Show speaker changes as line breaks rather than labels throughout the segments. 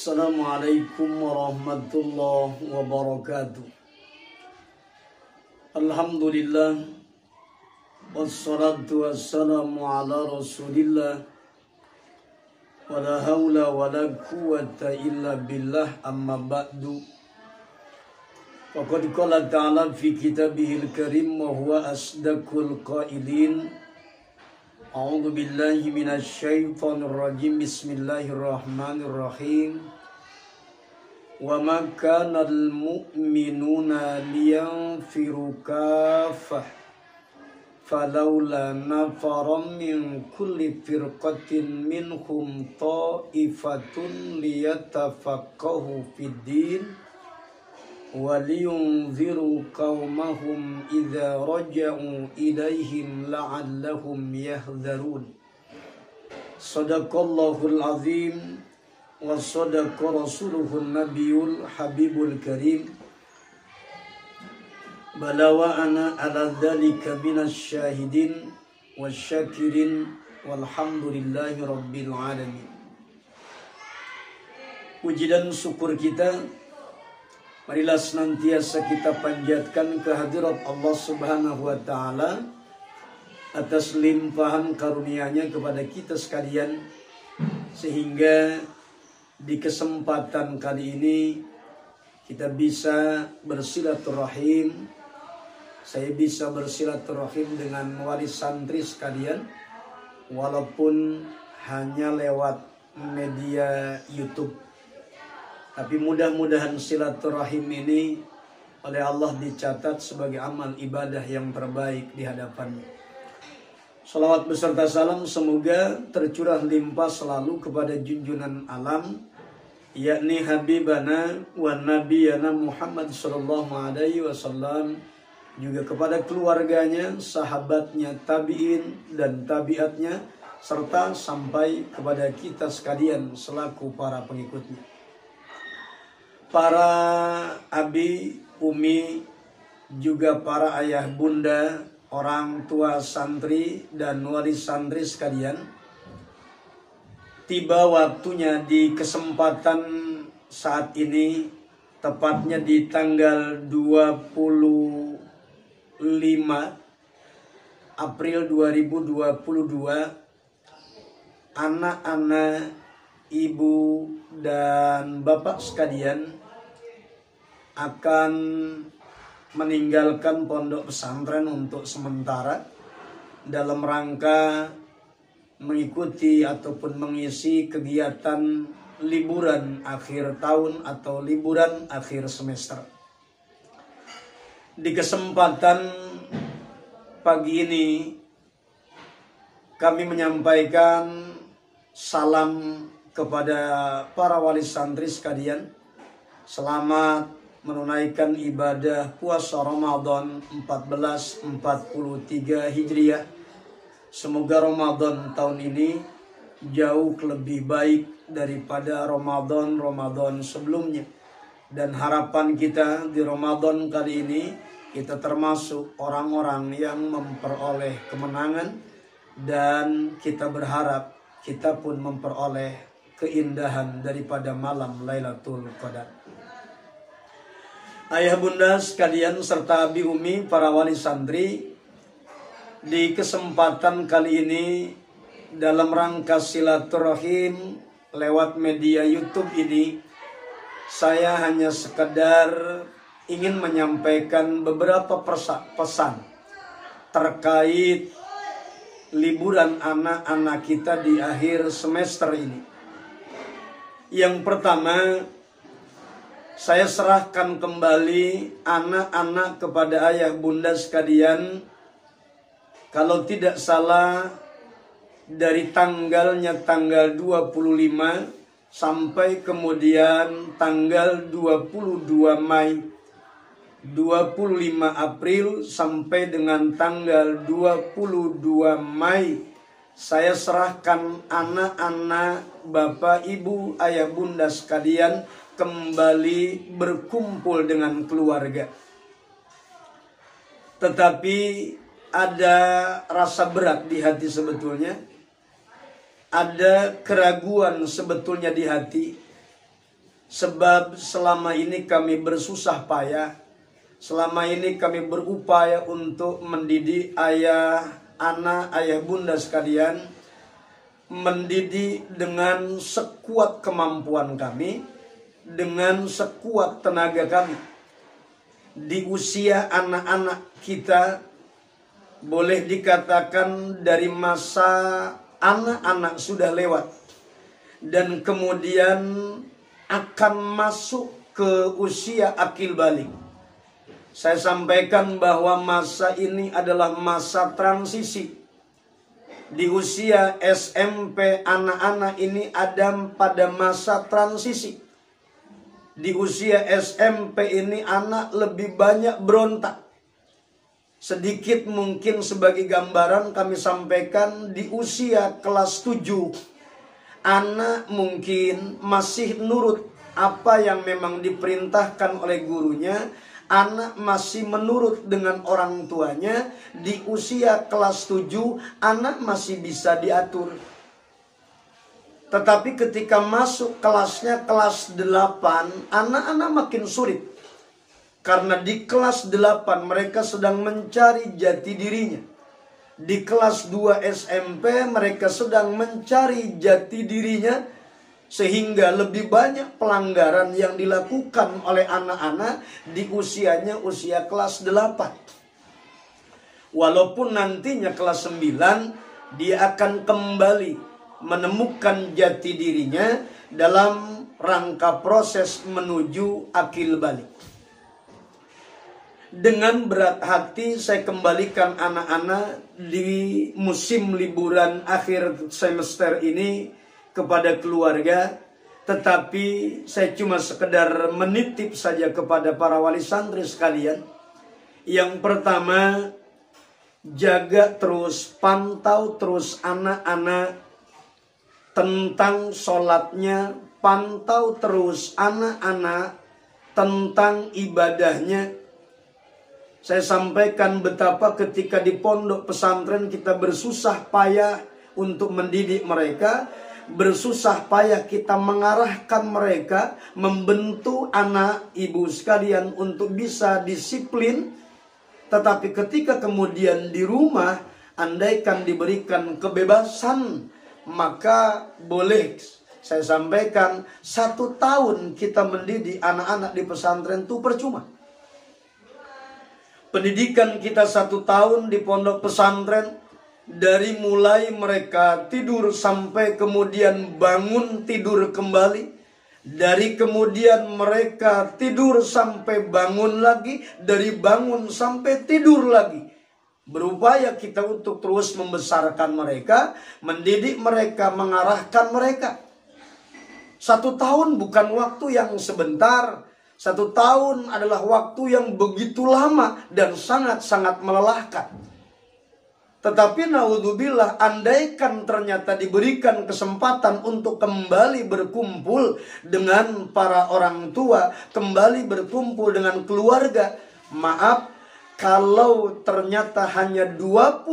Assalamualaikum warahmatullahi wabarakatuh. Alhamdulillah, wassalatu wassalamu ala rasulillah, wala hawla wala quwwata illa billah, amma ba'du. Faqad qala ta'ala fi kitabihil karim wa huwa asdaqul qailin. A'udzu billahi minasy syaithanir rajim. Bismillahirrahmanirrahim. Wa ma kana al mu'minuna liyanfiru kaffah falawla nafaram min kulli firqatin minhum ta'ifatun liyatafaqahu fid din وَلِيُنْذِرُوا قَوْمَهُمْ إِذَا رَجَعُوا إِلَيْهِمْ لَعَلَّهُمْ يَحْذَرُونَ. Sadaqallahul azim wa sadaqa rasuluhun nabiyul habibul karim. Balawa ana ala dzalika minasy syahidin wasyakirin walhamdulillahi rabbil alamin. Puji dan syukur kita marilah senantiasa kita panjatkan kehadirat Allah Subhanahu wa Ta'ala atas limpahan karunia-Nya kepada kita sekalian, sehingga di kesempatan kali ini kita bisa bersilaturahim. Saya bisa bersilaturahim dengan wali santri sekalian, walaupun hanya lewat media YouTube. Tapi mudah-mudahan silaturahim ini oleh Allah dicatat sebagai amal ibadah yang terbaik di hadapannya. Salawat beserta salam semoga tercurah limpah selalu kepada junjungan alam, yakni Habibana wa Nabiyana Muhammad sallallahu alaihi wasallam, juga kepada keluarganya, sahabatnya, tabi'in dan tabiatnya, serta sampai kepada kita sekalian selaku para pengikutnya. Para abi, umi, juga para ayah bunda, orang tua santri dan wali santri sekalian, tiba waktunya di kesempatan saat ini, tepatnya di tanggal 25 April 2022, anak-anak, ibu dan bapak sekalian akan meninggalkan pondok pesantren untuk sementara dalam rangka mengikuti ataupun mengisi kegiatan liburan akhir tahun atau liburan akhir semester. Di kesempatan pagi ini kami menyampaikan salam kepada para wali santri sekalian. Selamat menunaikan ibadah puasa Ramadan 1443 Hijriah. Semoga Ramadan tahun ini jauh lebih baik daripada Ramadan sebelumnya. Dan harapan kita di Ramadan kali ini, kita termasuk orang-orang yang memperoleh kemenangan, dan kita berharap kita pun memperoleh keindahan daripada malam Lailatul Qadar. Ayah bunda sekalian serta abi umi para wali santri, di kesempatan kali ini dalam rangka silaturahim lewat media YouTube ini, saya hanya sekedar ingin menyampaikan beberapa pesan terkait liburan anak-anak kita di akhir semester ini. Yang pertama, saya serahkan kembali anak-anak kepada ayah bunda sekalian. Kalau tidak salah, dari tanggalnya tanggal 25 sampai kemudian tanggal 22 Mei, 25 April sampai dengan tanggal 22 Mei, saya serahkan anak-anak, bapak, ibu, ayah bunda sekalian kembali berkumpul dengan keluarga. Tetapi ada rasa berat di hati sebetulnya, ada keraguan sebetulnya di hati, Sebab selama ini kami bersusah payah, selama ini kami berupaya untuk mendidik ayah, anak, ayah bunda sekalian, mendidik dengan sekuat kemampuan kami, dengan sekuat tenaga kami. Di usia anak-anak kita, boleh dikatakan dari masa anak-anak sudah lewat, dan kemudian akan masuk ke usia akil balik. Saya sampaikan bahwa masa ini adalah masa transisi. Di usia SMP anak-anak ini ada pada masa transisi. Di usia SMP ini anak lebih banyak berontak. Sedikit mungkin sebagai gambaran kami sampaikan, di usia kelas 7 anak mungkin masih nurut apa yang memang diperintahkan oleh gurunya. Anak masih menurut dengan orang tuanya. Di usia kelas 7 anak masih bisa diatur. Tetapi ketika masuk kelasnya kelas 8, anak-anak makin sulit. Karena di kelas 8 mereka sedang mencari jati dirinya. Di kelas 2 SMP mereka sedang mencari jati dirinya. Sehingga lebih banyak pelanggaran yang dilakukan oleh anak-anak di usianya usia kelas 8. Walaupun nantinya kelas 9 dia akan kembali menemukan jati dirinya dalam rangka proses menuju akil balik. Dengan berat hati saya kembalikan anak-anak di musim liburan akhir semester ini kepada keluarga, tetapi saya cuma sekedar menitip saja kepada para wali santri sekalian. Yang pertama, jaga terus, pantau terus anak-anak tentang sholatnya, pantau terus anak-anak tentang ibadahnya. Saya sampaikan betapa ketika di pondok pesantren kita bersusah payah untuk mendidik mereka, bersusah payah kita mengarahkan mereka, membentuk anak ibu sekalian untuk bisa disiplin. Tetapi ketika kemudian di rumah, andaikan diberikan kebebasan, maka boleh saya sampaikan 1 tahun kita mendidik anak-anak di pesantren itu percuma. Pendidikan kita 1 tahun di pondok pesantren, dari mulai mereka tidur sampai kemudian bangun tidur kembali, dari kemudian mereka tidur sampai bangun lagi, dari bangun sampai tidur lagi. Berupaya kita untuk terus membesarkan mereka, mendidik mereka, mengarahkan mereka. 1 tahun bukan waktu yang sebentar. 1 tahun adalah waktu yang begitu lama dan sangat-sangat melelahkan. Tetapi naudzubillah, andaikan ternyata diberikan kesempatan untuk kembali berkumpul dengan para orang tua, kembali berkumpul dengan keluarga, maaf, kalau ternyata hanya 25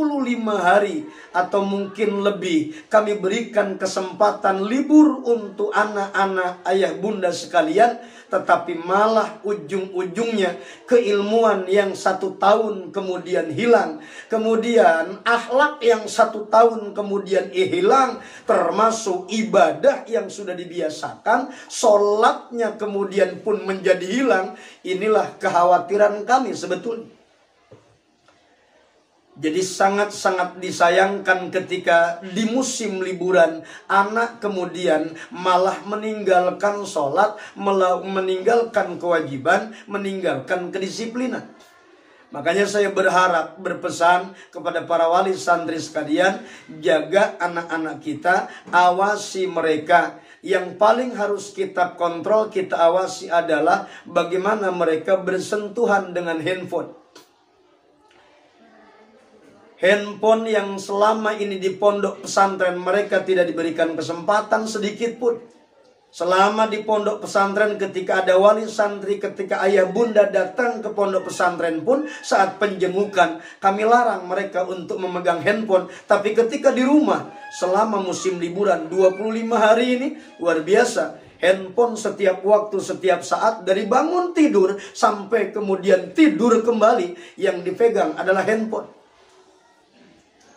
hari atau mungkin lebih kami berikan kesempatan libur untuk anak-anak ayah bunda sekalian, tetapi malah ujung-ujungnya keilmuan yang 1 tahun kemudian hilang, kemudian akhlak yang 1 tahun kemudian hilang, termasuk ibadah yang sudah dibiasakan, sholatnya kemudian pun menjadi hilang. Inilah kekhawatiran kami sebetulnya. Jadi sangat-sangat disayangkan ketika di musim liburan anak kemudian malah meninggalkan sholat, meninggalkan kewajiban, meninggalkan kedisiplinan. Makanya saya berharap, berpesan kepada para wali santri sekalian, jaga anak-anak kita, awasi mereka. Yang paling harus kita kontrol, kita awasi adalah bagaimana mereka bersentuhan dengan handphone. Handphone yang selama ini di pondok pesantren mereka tidak diberikan kesempatan sedikit pun. Selama di pondok pesantren, ketika ada wali santri, ketika ayah bunda datang ke pondok pesantren pun, saat penjengukan kami larang mereka untuk memegang handphone. Tapi ketika di rumah selama musim liburan 25 hari ini, luar biasa, Handphone setiap waktu, setiap saat, dari bangun tidur sampai kemudian tidur kembali, yang dipegang adalah handphone.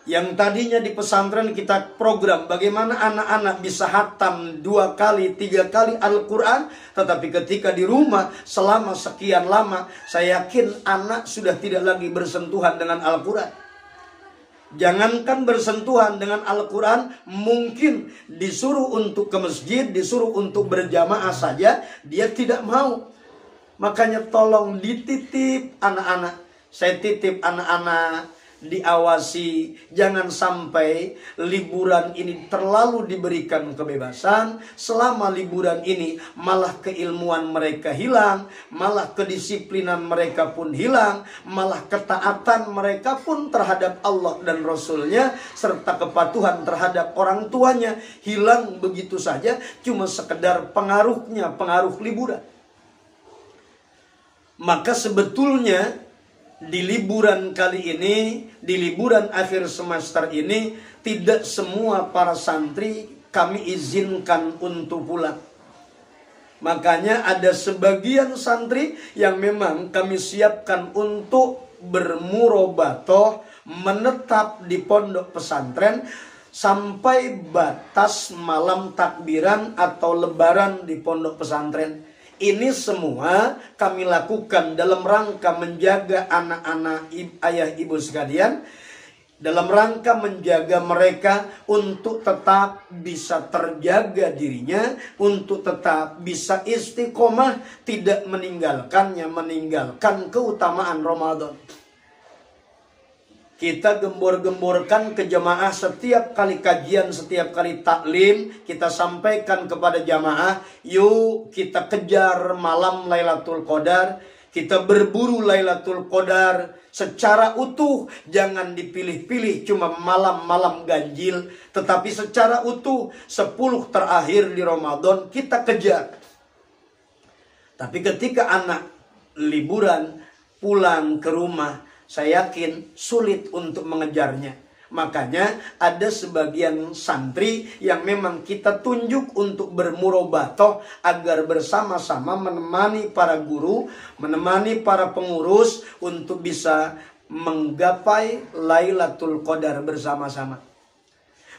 Yang tadinya di pesantren kita program bagaimana anak-anak bisa hatam 2 kali, 3 kali Al-Quran. Tetapi ketika di rumah selama sekian lama, saya yakin anak sudah tidak lagi bersentuhan dengan Al-Quran. Jangankan bersentuhan dengan Al-Quran, mungkin disuruh untuk ke masjid, disuruh untuk berjamaah saja, dia tidak mau. Makanya tolong dititip anak-anak. Saya titip anak-anak, diawasi, jangan sampai liburan ini terlalu diberikan kebebasan. Selama liburan ini malah keilmuan mereka hilang, malah kedisiplinan mereka pun hilang, malah ketaatan mereka pun terhadap Allah dan Rasulnya, serta kepatuhan terhadap orang tuanya hilang begitu saja, cuma sekedar pengaruhnya, pengaruh liburan. Maka sebetulnya di liburan kali ini, di liburan akhir semester ini, tidak semua para santri kami izinkan untuk pulang. Makanya ada sebagian santri yang memang kami siapkan untuk bermurobatoh, menetap di pondok pesantren sampai batas malam takbiran atau lebaran di pondok pesantren. Ini semua kami lakukan dalam rangka menjaga anak-anak ayah ibu sekalian, dalam rangka menjaga mereka untuk tetap bisa terjaga dirinya, untuk tetap bisa istiqomah, tidak meninggalkan keutamaan Ramadan. Kita gembor-gemborkan ke jamaah setiap kali kajian, setiap kali taklim, kita sampaikan kepada jamaah, yuk kita kejar malam Lailatul Qadar, kita berburu Lailatul Qadar secara utuh, jangan dipilih-pilih cuma malam-malam ganjil, tetapi secara utuh 10 terakhir di Ramadan kita kejar. Tapi ketika anak liburan pulang ke rumah, saya yakin sulit untuk mengejarnya. Makanya ada sebagian santri yang memang kita tunjuk untuk bermurobatoh agar bersama-sama menemani para guru, menemani para pengurus untuk bisa menggapai Lailatul Qadar bersama-sama.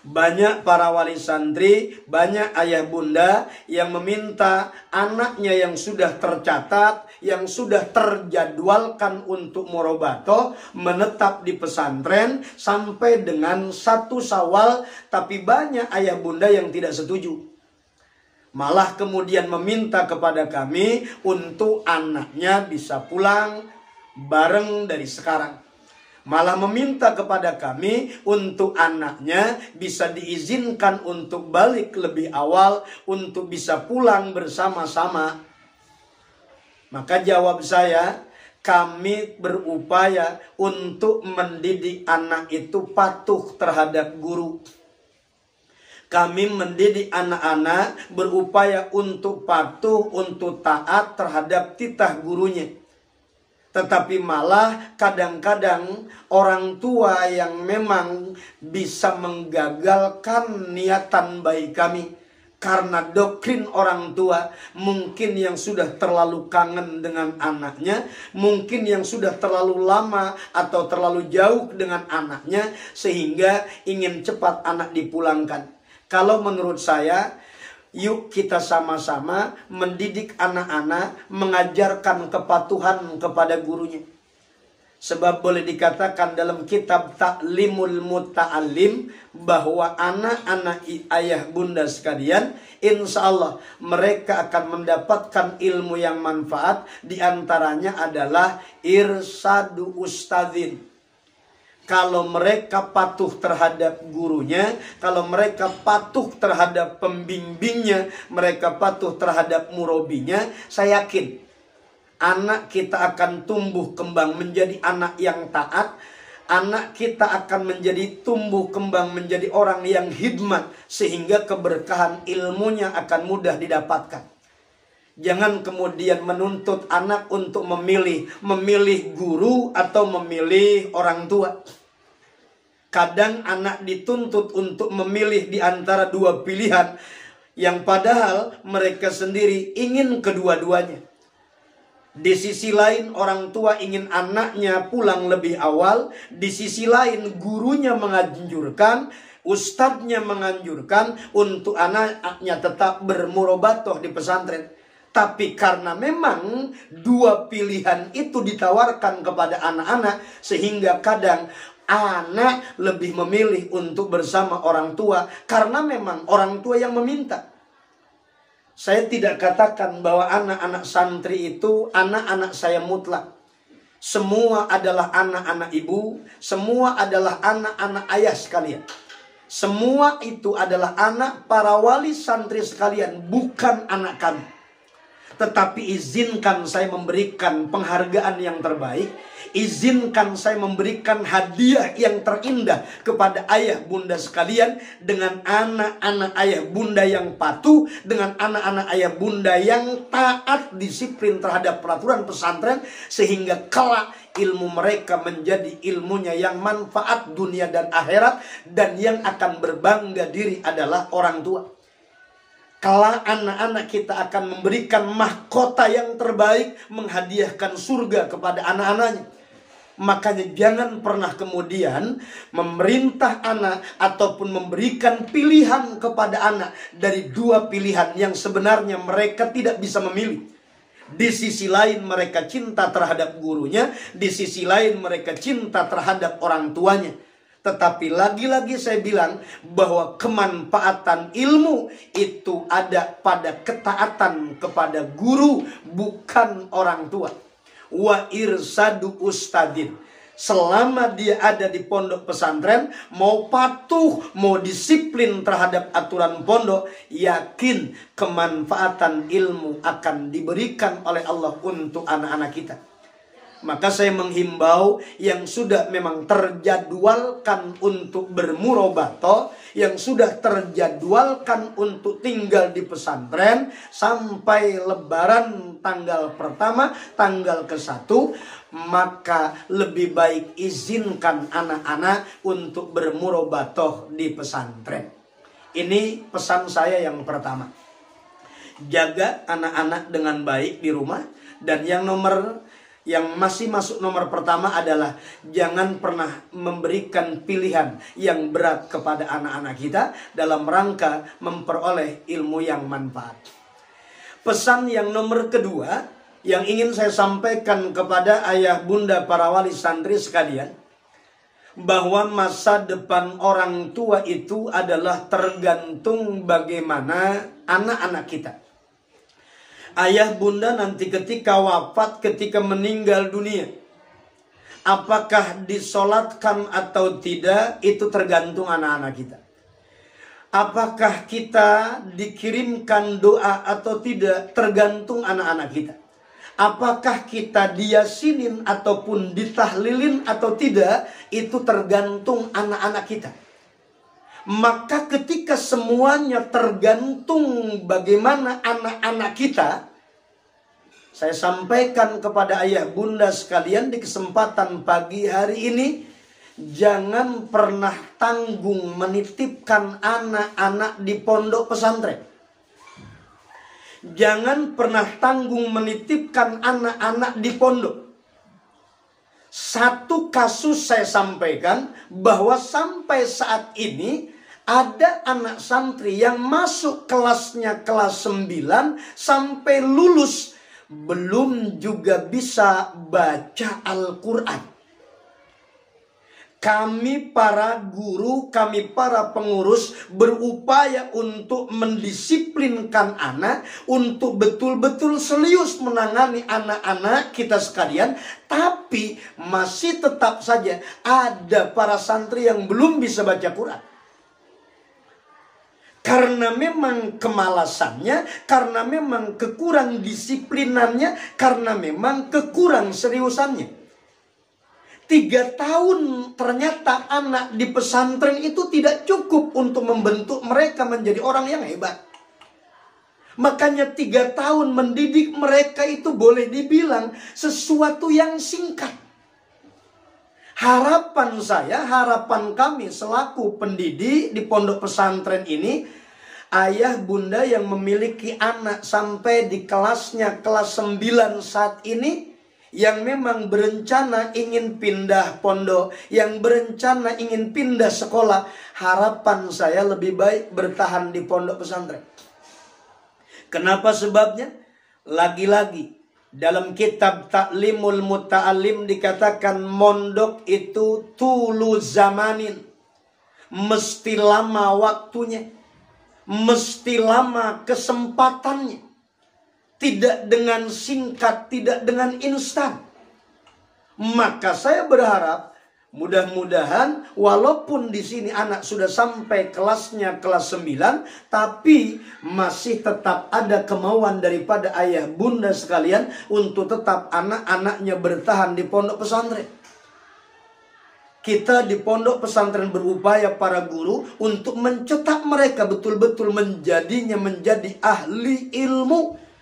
Banyak para wali santri, banyak ayah bunda yang meminta anaknya yang sudah tercatat, yang sudah terjadwalkan untuk murobatoh, menetap di pesantren sampai dengan 1 Syawal. Tapi banyak ayah bunda yang tidak setuju. Malah kemudian meminta kepada kami untuk anaknya bisa pulang bareng dari sekarang. Malah meminta kepada kami untuk anaknya bisa diizinkan untuk balik lebih awal, untuk bisa pulang bersama-sama. Maka jawab saya, kami berupaya untuk mendidik anak itu patuh terhadap guru. Kami mendidik anak-anak berupaya untuk patuh, untuk taat terhadap titah gurunya. Tetapi malah kadang-kadang orang tua yang memang bisa menggagalkan niatan baik kami karena doktrin orang tua, mungkin yang sudah terlalu kangen dengan anaknya, mungkin yang sudah terlalu lama atau terlalu jauh dengan anaknya sehingga ingin cepat anak dipulangkan. Kalau menurut saya, yuk kita sama-sama mendidik anak-anak, mengajarkan kepatuhan kepada gurunya. Sebab boleh dikatakan dalam kitab Ta'limul Muta'alim bahwa anak-anak ayah bunda sekalian, insya Allah mereka akan mendapatkan ilmu yang manfaat. Di antaranya adalah irsadu ustadzin. Kalau mereka patuh terhadap gurunya, kalau mereka patuh terhadap pembimbingnya, mereka patuh terhadap murobinya, saya yakin anak kita akan tumbuh kembang menjadi anak yang taat. Anak kita akan menjadi tumbuh kembang menjadi orang yang hikmat, sehingga keberkahan ilmunya akan mudah didapatkan. Jangan kemudian menuntut anak untuk memilih guru atau memilih orang tua. Kadang anak dituntut untuk memilih di antara 2 pilihan. Yang padahal mereka sendiri ingin kedua-duanya. Di sisi lain orang tua ingin anaknya pulang lebih awal. Di sisi lain gurunya menganjurkan, ustadznya menganjurkan untuk anaknya tetap bermurabatoh di pesantren. Tapi karena memang dua pilihan itu ditawarkan kepada anak-anak, sehingga kadang anak lebih memilih untuk bersama orang tua karena memang orang tua yang meminta. Saya tidak katakan bahwa anak-anak santri itu anak-anak saya mutlak. Semua adalah anak-anak ibu, semua adalah anak-anak ayah sekalian. Semua itu adalah anak para wali santri sekalian, bukan anak kami. Tetapi izinkan saya memberikan penghargaan yang terbaik. Izinkan saya memberikan hadiah yang terindah kepada ayah bunda sekalian. Dengan anak-anak ayah bunda yang patuh. Dengan anak-anak ayah bunda yang taat disiplin terhadap peraturan pesantren. Sehingga kelak ilmu mereka menjadi ilmunya yang manfaat dunia dan akhirat. Dan yang akan berbangga diri adalah orang tua. Kalau anak-anak kita akan memberikan mahkota yang terbaik, menghadiahkan surga kepada anak-anaknya. Makanya jangan pernah kemudian memerintah anak ataupun memberikan pilihan kepada anak dari dua pilihan yang sebenarnya mereka tidak bisa memilih. Di sisi lain mereka cinta terhadap gurunya, di sisi lain mereka cinta terhadap orang tuanya. Tetapi lagi-lagi saya bilang bahwa kemanfaatan ilmu itu ada pada ketaatan kepada guru, bukan orang tua. Wa irsadu ustadin. Selama dia ada di pondok pesantren, mau patuh, mau disiplin terhadap aturan pondok, yakin kemanfaatan ilmu akan diberikan oleh Allah untuk anak-anak kita. Maka saya menghimbau yang sudah memang terjadwalkan untuk bermurabatoh, yang sudah terjadwalkan untuk tinggal di pesantren sampai lebaran tanggal pertama, tanggal ke-1, maka lebih baik izinkan anak-anak untuk bermurabatoh di pesantren. Ini pesan saya yang pertama. Jaga anak-anak dengan baik di rumah. Dan yang masih masuk nomor pertama adalah jangan pernah memberikan pilihan yang berat kepada anak-anak kita dalam rangka memperoleh ilmu yang manfaat. Pesan yang nomor kedua yang ingin saya sampaikan kepada ayah bunda para wali santri sekalian, bahwa masa depan orang tua itu adalah tergantung bagaimana anak-anak kita. Ayah bunda nanti ketika wafat, ketika meninggal dunia, apakah disolatkan atau tidak, itu tergantung anak-anak kita. Apakah kita dikirimkan doa atau tidak, tergantung anak-anak kita. Apakah kita diyasinin ataupun ditahlilin atau tidak, itu tergantung anak-anak kita. Maka ketika semuanya tergantung bagaimana anak-anak kita, saya sampaikan kepada ayah bunda sekalian di kesempatan pagi hari ini, jangan pernah tanggung menitipkan anak-anak di pondok pesantren. Jangan pernah tanggung menitipkan anak-anak di pondok. Satu kasus saya sampaikan bahwa sampai saat ini ada anak santri yang masuk kelasnya kelas 9 sampai lulus belum juga bisa baca Al-Quran. Kami para guru, kami para pengurus berupaya untuk mendisiplinkan anak, untuk betul-betul serius menangani anak-anak kita sekalian. Tapi masih tetap saja ada para santri yang belum bisa baca Quran. Karena memang kemalasannya, karena memang kekurang disiplinannya, karena memang kekurang seriusannya. 3 tahun ternyata anak di pesantren itu tidak cukup untuk membentuk mereka menjadi orang yang hebat. Makanya 3 tahun mendidik mereka itu boleh dibilang sesuatu yang singkat. Harapan saya, harapan kami selaku pendidik di pondok pesantren ini ayah bunda yang memiliki anak sampai di kelasnya kelas 9 saat ini, yang memang berencana ingin pindah pondok, yang berencana ingin pindah sekolah, harapan saya lebih baik bertahan di pondok pesantren. Kenapa sebabnya? Lagi-lagi dalam kitab Ta'limul Muta'alim dikatakan mondok itu tulu zamanin, mesti lama waktunya, mesti lama kesempatannya. Tidak dengan singkat, tidak dengan instan. Maka saya berharap mudah-mudahan walaupun di sini anak sudah sampai kelasnya kelas 9, tapi masih tetap ada kemauan daripada ayah bunda sekalian untuk tetap anak-anaknya bertahan di pondok pesantren. Kita di pondok pesantren berupaya para guru untuk mencetak mereka betul-betul menjadi ahli ilmu.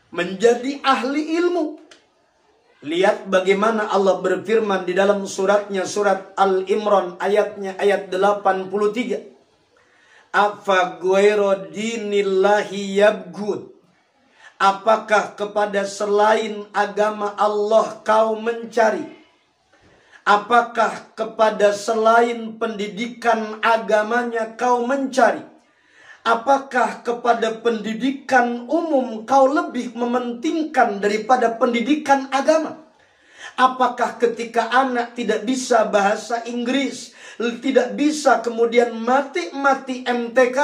Menjadi ahli ilmu. Lihat bagaimana Allah berfirman di dalam suratnya, surat Al-Imran ayat 83. Afa ghairu dinillahi yabghun. Apakah kepada selain agama Allah kau mencari? Apakah kepada selain pendidikan agamanya kau mencari? Apakah kepada pendidikan umum kau lebih mementingkan daripada pendidikan agama? Apakah ketika anak tidak bisa bahasa Inggris, tidak bisa kemudian mati MTK,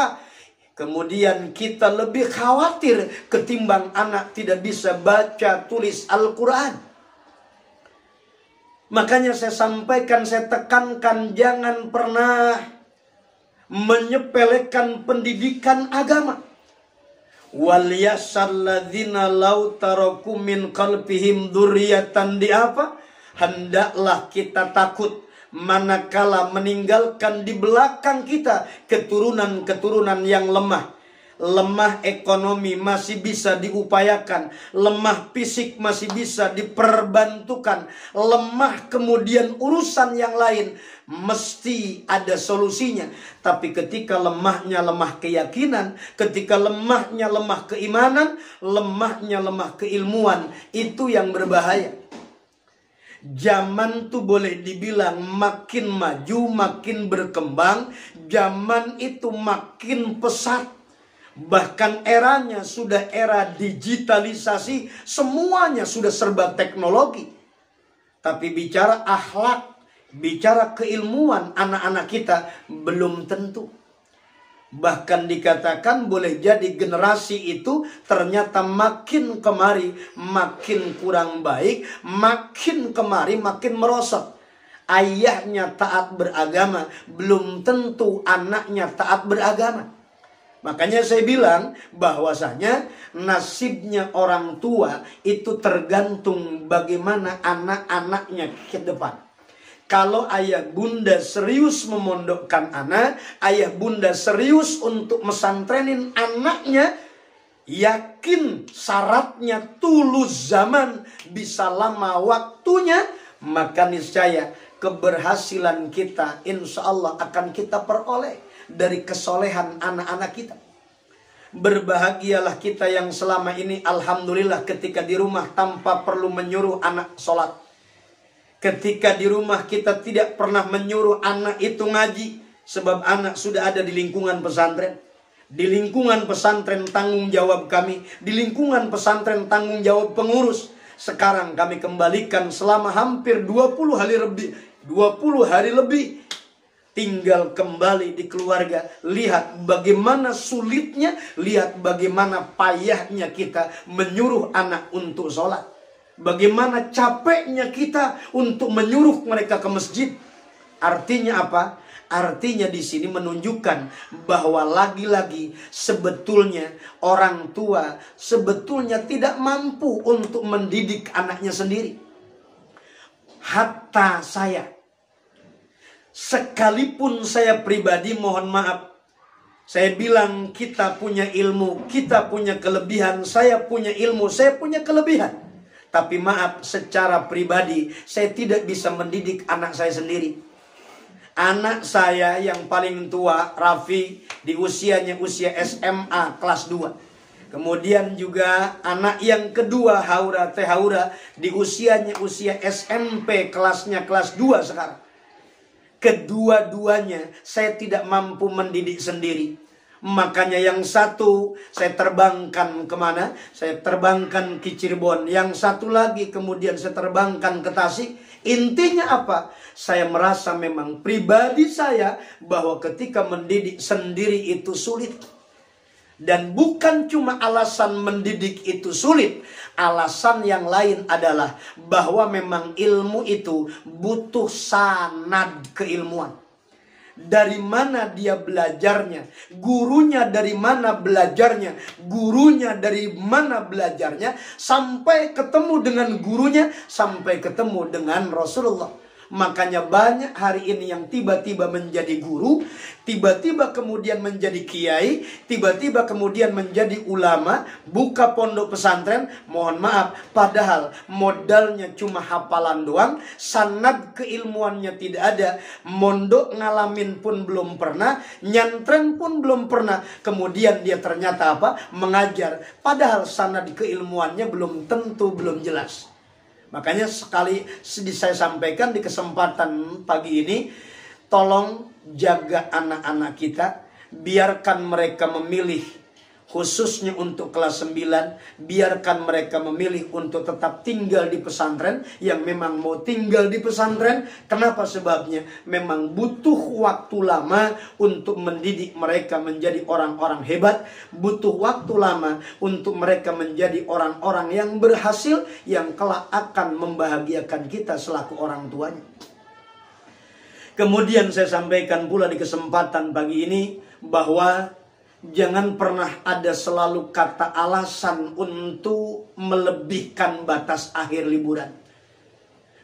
kemudian kita lebih khawatir ketimbang anak tidak bisa baca tulis Al-Quran? Makanya saya sampaikan, saya tekankan, jangan pernah menyepelekan pendidikan agama. Wal yasalladzina law taraku min qalbihim dzurriyyatan di apa? Hendaklah kita takut manakala meninggalkan di belakang kita keturunan-keturunan yang lemah. Lemah ekonomi masih bisa diupayakan, lemah fisik masih bisa diperbantukan, lemah kemudian urusan yang lain mesti ada solusinya. Tapi ketika lemahnya lemah keyakinan, ketika lemahnya lemah keimanan, lemahnya lemah keilmuan, itu yang berbahaya. Zaman tuh boleh dibilang makin maju, makin berkembang. Zaman itu makin pesat. Bahkan eranya sudah era digitalisasi, semuanya sudah serba teknologi. Tapi bicara akhlak, bicara keilmuan anak-anak kita belum tentu. Bahkan dikatakan boleh jadi generasi itu ternyata makin kemari makin kurang baik, makin kemari makin merosot. Ayahnya taat beragama, belum tentu anaknya taat beragama. Makanya saya bilang bahwasanya nasibnya orang tua itu tergantung bagaimana anak-anaknya ke depan. Kalau ayah bunda serius memondokkan anak, ayah bunda serius untuk mesantrenin anaknya, yakin syaratnya tulus zaman, bisa lama waktunya, maka niscaya keberhasilan kita insya Allah akan kita peroleh dari kesolehan anak-anak kita. Berbahagialah kita yang selama ini alhamdulillah ketika di rumah tanpa perlu menyuruh anak sholat. Ketika di rumah kita tidak pernah menyuruh anak itu ngaji, sebab anak sudah ada di lingkungan pesantren. Di lingkungan pesantren tanggung jawab kami, di lingkungan pesantren tanggung jawab pengurus. Sekarang kami kembalikan selama hampir 20 hari lebih tinggal kembali di keluarga. Lihat bagaimana sulitnya, lihat bagaimana payahnya kita menyuruh anak untuk sholat. Bagaimana capeknya kita untuk menyuruh mereka ke masjid. Artinya apa? Artinya di sini menunjukkan bahwa lagi-lagi sebetulnya orang tua sebetulnya tidak mampu untuk mendidik anaknya sendiri. Hatta saya, sekalipun saya pribadi mohon maaf, saya bilang kita punya ilmu, kita punya kelebihan, saya punya ilmu, saya punya kelebihan. Tapi maaf, secara pribadi saya tidak bisa mendidik anak saya sendiri. Anak saya yang paling tua, Raffi, di usianya usia SMA kelas 2. Kemudian juga anak yang kedua Haura Teh Haura di usianya usia SMP kelasnya kelas 2 sekarang. Kedua-duanya saya tidak mampu mendidik sendiri. Makanya yang satu saya terbangkan kemana? Saya terbangkan ke Cirebon. Yang satu lagi kemudian saya terbangkan ke Tasik. Intinya apa? Saya merasa memang pribadi saya bahwa ketika mendidik sendiri itu sulit. Dan bukan cuma alasan mendidik itu sulit. Alasan yang lain adalah bahwa memang ilmu itu butuh sanad keilmuan. Dari mana dia belajarnya, gurunya dari mana belajarnya, gurunya dari mana belajarnya, sampai ketemu dengan gurunya, sampai ketemu dengan Rasulullah. Makanya banyak hari ini yang tiba-tiba menjadi guru, tiba-tiba kemudian menjadi kiai, tiba-tiba kemudian menjadi ulama, buka pondok pesantren, mohon maaf, padahal modalnya cuma hafalan doang, sanad keilmuannya tidak ada, mondok ngalamin pun belum pernah, nyantren pun belum pernah, kemudian dia ternyata apa? Mengajar, padahal sanad keilmuannya belum tentu belum jelas. Makanya sekali saya sampaikan di kesempatan pagi ini, tolong jaga anak-anak kita, biarkan mereka memilih, khususnya untuk kelas 9, biarkan mereka memilih untuk tetap tinggal di pesantren, yang memang mau tinggal di pesantren. Kenapa sebabnya? Memang butuh waktu lama untuk mendidik mereka menjadi orang-orang hebat, butuh waktu lama untuk mereka menjadi orang-orang yang berhasil, yang kelak akan membahagiakan kita selaku orang tuanya. Kemudian saya sampaikan pula di kesempatan pagi ini bahwa jangan pernah ada selalu kata alasan untuk melebihkan batas akhir liburan.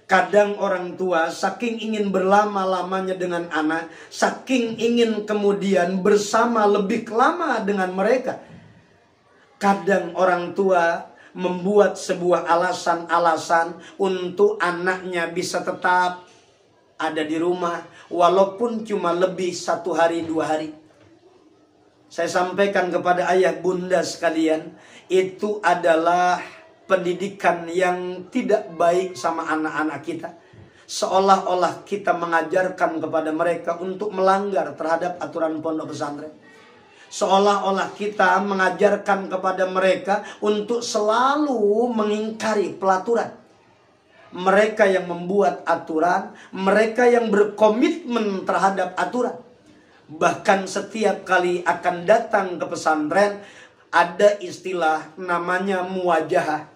Kadang orang tua saking ingin berlama-lamanya dengan anak, saking ingin kemudian bersama lebih lama dengan mereka, kadang orang tua membuat sebuah alasan-alasan untuk anaknya bisa tetap ada di rumah, walaupun cuma lebih 1 hari 2 hari. Saya sampaikan kepada ayah bunda sekalian, itu adalah pendidikan yang tidak baik sama anak-anak kita. Seolah-olah kita mengajarkan kepada mereka untuk melanggar terhadap aturan pondok pesantren. Seolah-olah kita mengajarkan kepada mereka untuk selalu mengingkari pelaturan. Mereka yang membuat aturan, mereka yang berkomitmen terhadap aturan. Bahkan setiap kali akan datang ke pesantren, ada istilah namanya muwajahah.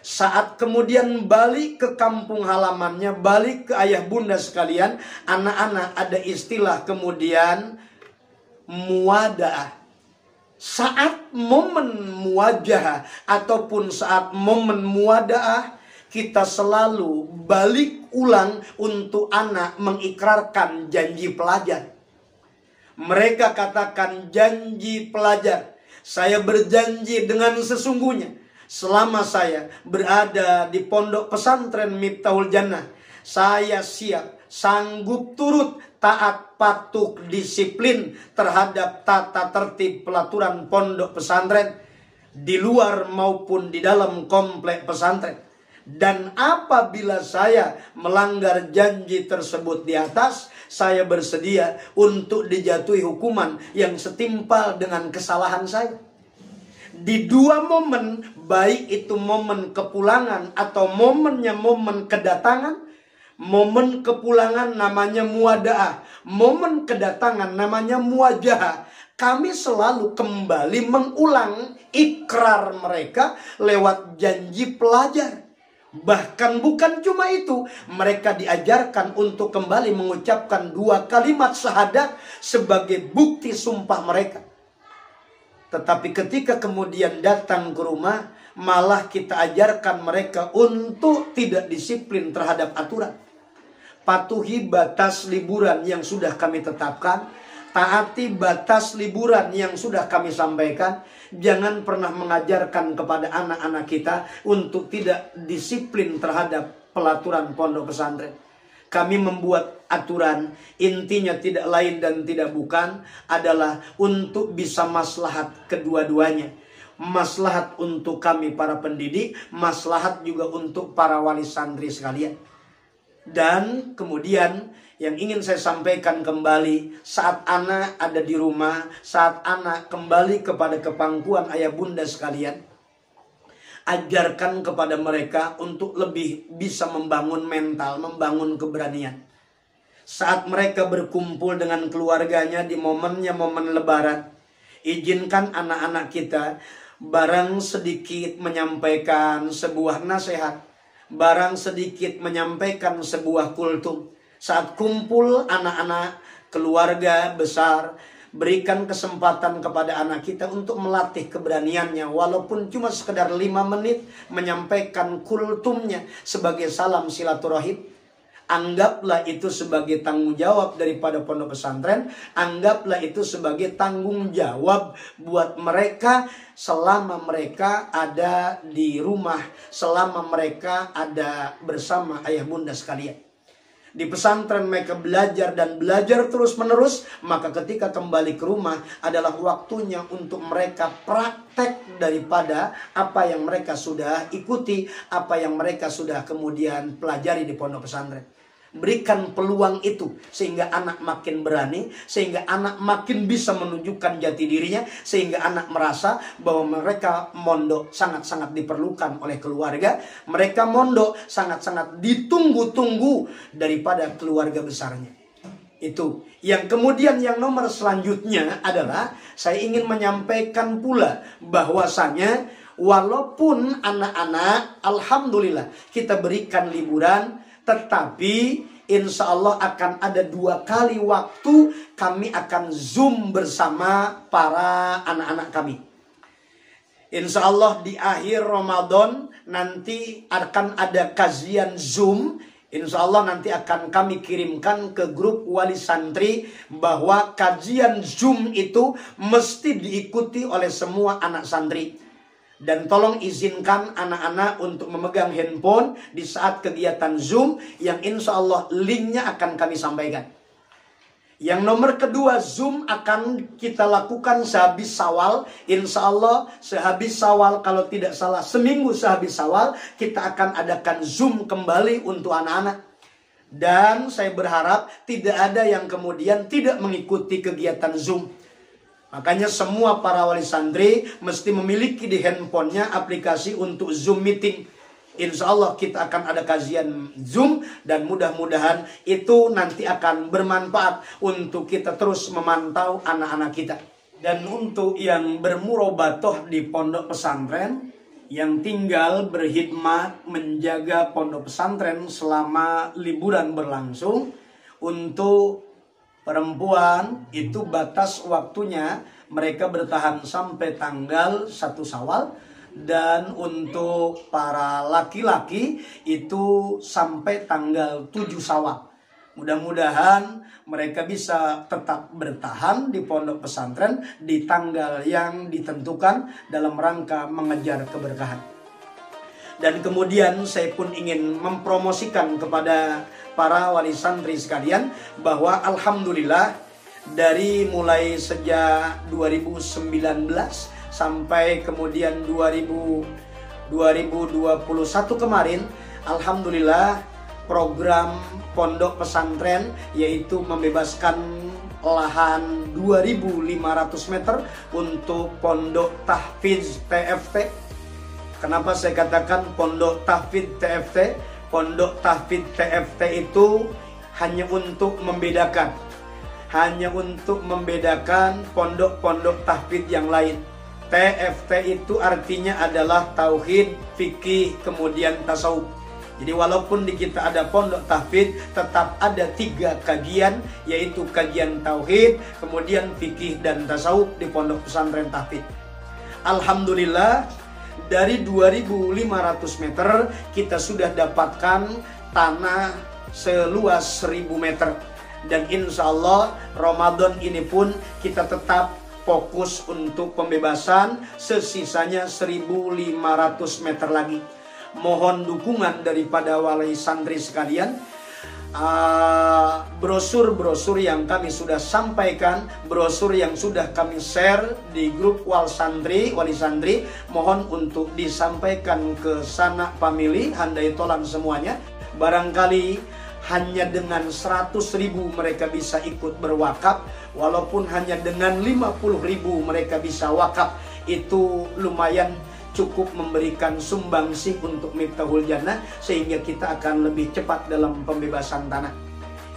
Saat kemudian balik ke kampung halamannya, balik ke ayah bunda sekalian, anak-anak ada istilah kemudian muwadaah. Saat momen muwajahah ataupun saat momen muwadaah, kita selalu balik ulang untuk anak mengikrarkan janji pelajar. Mereka katakan janji pelajar. Saya berjanji dengan sesungguhnya, selama saya berada di pondok pesantren Miftahul Jannah, saya siap, sanggup turut, taat, patuh, disiplin terhadap tata tertib pelaturan pondok pesantren di luar maupun di dalam komplek pesantren. Dan apabila saya melanggar janji tersebut di atas, saya bersedia untuk dijatuhi hukuman yang setimpal dengan kesalahan saya. Di 2 momen, baik itu momen kepulangan atau momennya momen kedatangan. Momen kepulangan namanya muwadaah, momen kedatangan namanya muwajahah. Kami selalu kembali mengulang ikrar mereka lewat janji pelajar. Bahkan bukan cuma itu, mereka diajarkan untuk kembali mengucapkan 2 kalimat syahadat sebagai bukti sumpah mereka. Tetapi ketika kemudian datang ke rumah, malah kita ajarkan mereka untuk tidak disiplin terhadap aturan. Patuhi batas liburan yang sudah kami tetapkan, taati batas liburan yang sudah kami sampaikan. Jangan pernah mengajarkan kepada anak-anak kita untuk tidak disiplin terhadap pelaturan pondok pesantren. kami membuat aturan, intinya tidak lain dan tidak bukan adalah untuk bisa maslahat kedua-duanya. Maslahat untuk kami para pendidik, maslahat juga untuk para wali santri sekalian. Dan kemudian yang ingin saya sampaikan kembali, saat anak ada di rumah, saat anak kembali kepada kepangkuan ayah bunda sekalian, ajarkan kepada mereka untuk lebih bisa membangun mental, membangun keberanian. Saat mereka berkumpul dengan keluarganya di momennya momen lebaran, izinkan anak-anak kita barang sedikit menyampaikan sebuah nasihat, barang sedikit menyampaikan sebuah kultum. Saat kumpul anak-anak keluarga besar, berikan kesempatan kepada anak kita untuk melatih keberaniannya, walaupun cuma sekedar 5 menit menyampaikan kultumnya sebagai salam silaturahim. Anggaplah itu sebagai tanggung jawab daripada pondok pesantren. Anggaplah itu sebagai tanggung jawab buat mereka selama mereka ada di rumah, selama mereka ada bersama ayah bunda sekalian. Di pesantren mereka belajar dan belajar terus menerus, maka ketika kembali ke rumah adalah waktunya untuk mereka praktek daripada apa yang mereka sudah ikuti, apa yang mereka sudah kemudian pelajari di pondok pesantren. Berikan peluang itu sehingga anak makin berani, sehingga anak makin bisa menunjukkan jati dirinya, sehingga anak merasa bahwa mereka mondok sangat-sangat diperlukan oleh keluarga, mereka mondok sangat-sangat ditunggu-tunggu daripada keluarga besarnya. Itu. Yang kemudian yang nomor selanjutnya adalah saya ingin menyampaikan pula bahwasanya walaupun anak-anak alhamdulillah kita berikan liburan, tetapi insya Allah akan ada 2 kali waktu kami akan Zoom bersama para anak-anak kami. Insya Allah di akhir Ramadan nanti akan ada kajian Zoom. Insya Allah nanti akan kami kirimkan ke grup wali santri bahwa kajian Zoom itu mesti diikuti oleh semua anak santri. Dan tolong izinkan anak-anak untuk memegang handphone di saat kegiatan Zoom yang insya Allah linknya akan kami sampaikan. Yang nomor kedua, Zoom akan kita lakukan sehabis Syawal. Insya Allah sehabis Syawal, kalau tidak salah seminggu sehabis Syawal, kita akan adakan Zoom kembali untuk anak-anak. Dan saya berharap tidak ada yang kemudian tidak mengikuti kegiatan Zoom. Makanya semua para wali santri mesti memiliki di handphonenya aplikasi untuk Zoom meeting. Insya Allah kita akan ada kajian Zoom dan mudah-mudahan itu nanti akan bermanfaat untuk kita terus memantau anak-anak kita. Dan untuk yang bermurabatoh di pondok pesantren, yang tinggal berkhidmat menjaga pondok pesantren selama liburan berlangsung, untuk perempuan itu batas waktunya mereka bertahan sampai tanggal 1 Syawal. Dan untuk para laki-laki itu sampai tanggal 7 Syawal. Mudah-mudahan mereka bisa tetap bertahan di pondok pesantren di tanggal yang ditentukan dalam rangka mengejar keberkahan. Dan kemudian saya pun ingin mempromosikan kepada para wali santri sekalian bahwa alhamdulillah dari mulai sejak 2019 sampai kemudian 2021 kemarin, alhamdulillah program pondok pesantren yaitu membebaskan lahan 2.500 meter untuk pondok tahfidz TFT. Kenapa saya katakan pondok tahfidz TFT? Pondok tahfidz TFT itu hanya untuk membedakan pondok-pondok tahfidz yang lain. TFT itu artinya adalah tauhid, fikih, kemudian tasawuf. Jadi walaupun di kita ada pondok tahfidz, tetap ada 3 kajian, yaitu kajian tauhid, kemudian fikih dan tasawuf di pondok pesantren tahfidz. Alhamdulillah dari 2.500 meter kita sudah dapatkan tanah seluas 1.000 meter. Dan insya Allah Ramadan ini pun kita tetap fokus untuk pembebasan, sesisanya 1.500 meter lagi. Mohon dukungan daripada wali santri sekalian brosur-brosur yang kami sudah sampaikan, brosur yang sudah kami share di grup wali santri, mohon untuk disampaikan ke sanak family Handai Tolan semuanya. Barangkali hanya dengan 100.000 mereka bisa ikut berwakaf, walaupun hanya dengan 50.000 mereka bisa wakaf, itu lumayan cukup memberikan sumbangsi untuk Miftahul Jannah, sehingga kita akan lebih cepat dalam pembebasan tanah.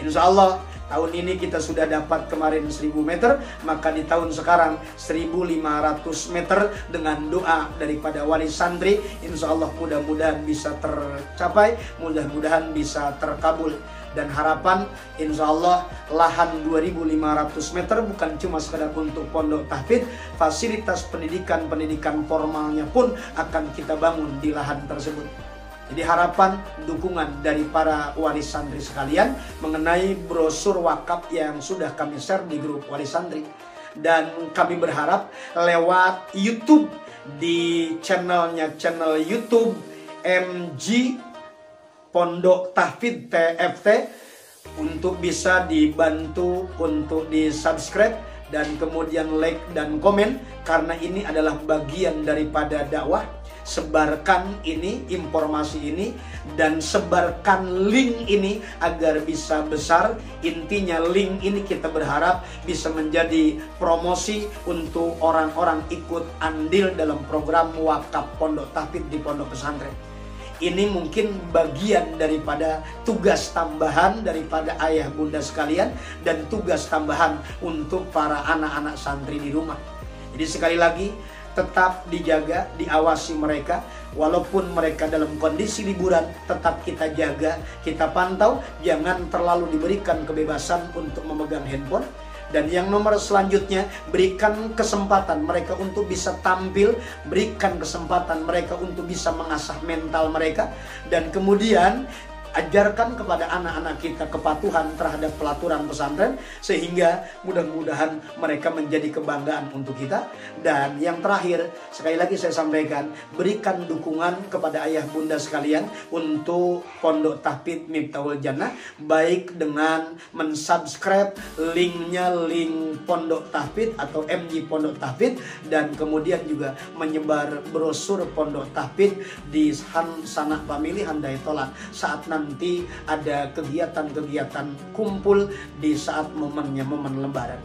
Insya Allah tahun ini kita sudah dapat kemarin 1000 meter, maka di tahun sekarang 1500 meter dengan doa daripada wali santri, insya Allah mudah-mudahan bisa tercapai, mudah-mudahan bisa terkabul. Dan harapan insya Allah lahan 2500 meter bukan cuma sekedar untuk pondok tahfidz, fasilitas pendidikan formalnya pun akan kita bangun di lahan tersebut. Jadi harapan dukungan dari para wali santri sekalian mengenai brosur wakaf yang sudah kami share di grup wali santri. Dan kami berharap lewat YouTube, di channel YouTube MG Pondok Tahfidz TFT, untuk bisa dibantu untuk di subscribe dan kemudian like dan komen, karena ini adalah bagian daripada dakwah. Sebarkan ini, informasi ini, dan sebarkan link ini agar bisa besar. Intinya link ini kita berharap bisa menjadi promosi untuk orang-orang ikut andil dalam program wakaf pondok tahfidz di pondok pesantren. Ini mungkin bagian daripada tugas tambahan daripada ayah bunda sekalian, dan tugas tambahan untuk para anak-anak santri di rumah. Jadi sekali lagi, tetap dijaga, diawasi mereka. Walaupun mereka dalam kondisi liburan, tetap kita jaga, kita pantau. Jangan terlalu diberikan kebebasan untuk memegang handphone. Dan yang nomor selanjutnya, berikan kesempatan mereka untuk bisa tampil, berikan kesempatan mereka untuk bisa mengasah mental mereka, dan kemudian ajarkan kepada anak-anak kita kepatuhan terhadap pelaturan pesantren, sehingga mudah-mudahan mereka menjadi kebanggaan untuk kita. Dan yang terakhir, sekali lagi saya sampaikan, berikan dukungan kepada ayah bunda sekalian untuk Pondok Tahfidz Miftahul Jannah, baik dengan mensubscribe linknya, link Pondok Tahfidz atau MG Pondok Tahfidz, dan kemudian juga menyebar brosur Pondok Tahfidz di sanak family Handai Tolan saat nanti ada kegiatan-kegiatan kumpul di saat momennya, momen lebaran.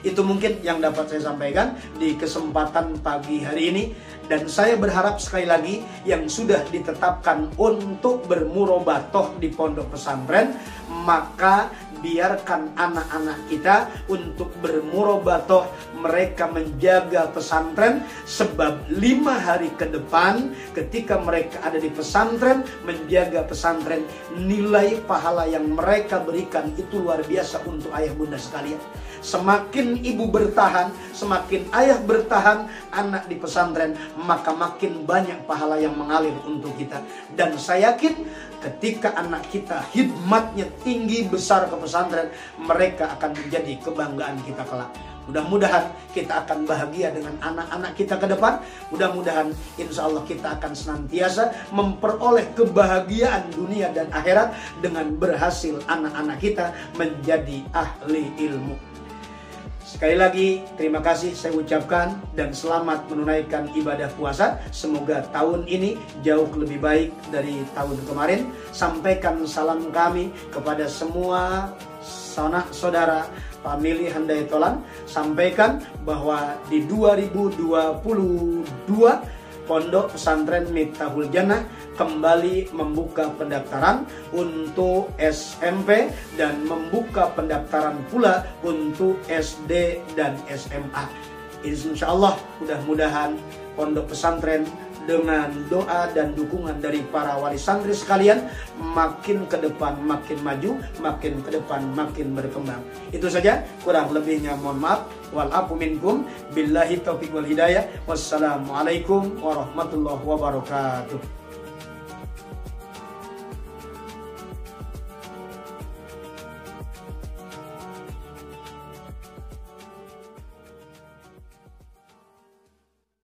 Itu mungkin yang dapat saya sampaikan di kesempatan pagi hari ini. Dan saya berharap sekali lagi, yang sudah ditetapkan untuk bermurobatoh di pondok pesantren, maka biarkan anak-anak kita untuk bermurobatoh. Mereka menjaga pesantren, sebab 5 hari ke depan ketika mereka ada di pesantren, menjaga pesantren, nilai pahala yang mereka berikan itu luar biasa untuk ayah bunda sekalian. Semakin ibu bertahan, semakin ayah bertahan anak di pesantren, maka makin banyak pahala yang mengalir untuk kita. Dan saya yakin ketika anak kita hidmatnya tinggi besar ke pesantren, mereka akan menjadi kebanggaan kita kelak. Mudah-mudahan kita akan bahagia dengan anak-anak kita ke depan. Mudah-mudahan insya Allah kita akan senantiasa memperoleh kebahagiaan dunia dan akhirat dengan berhasil anak-anak kita menjadi ahli ilmu. Sekali lagi terima kasih saya ucapkan, dan selamat menunaikan ibadah puasa. Semoga tahun ini jauh lebih baik dari tahun kemarin. Sampaikan salam kami kepada semua sanak saudara family Handai Tolan. Sampaikan bahwa di 2022 Pondok Pesantren Miftahul Jannah kembali membuka pendaftaran untuk SMP dan membuka pendaftaran pula untuk SD dan SMA. Insya Allah mudah-mudahan Pondok Pesantren dengan doa dan dukungan dari para wali santri sekalian makin ke depan makin maju, makin ke depan makin berkembang. Itu saja, kurang lebihnya mohon maaf. Wal afu minkum, billahi taufiq wal hidayah. Wassalamualaikum warahmatullahi wabarakatuh.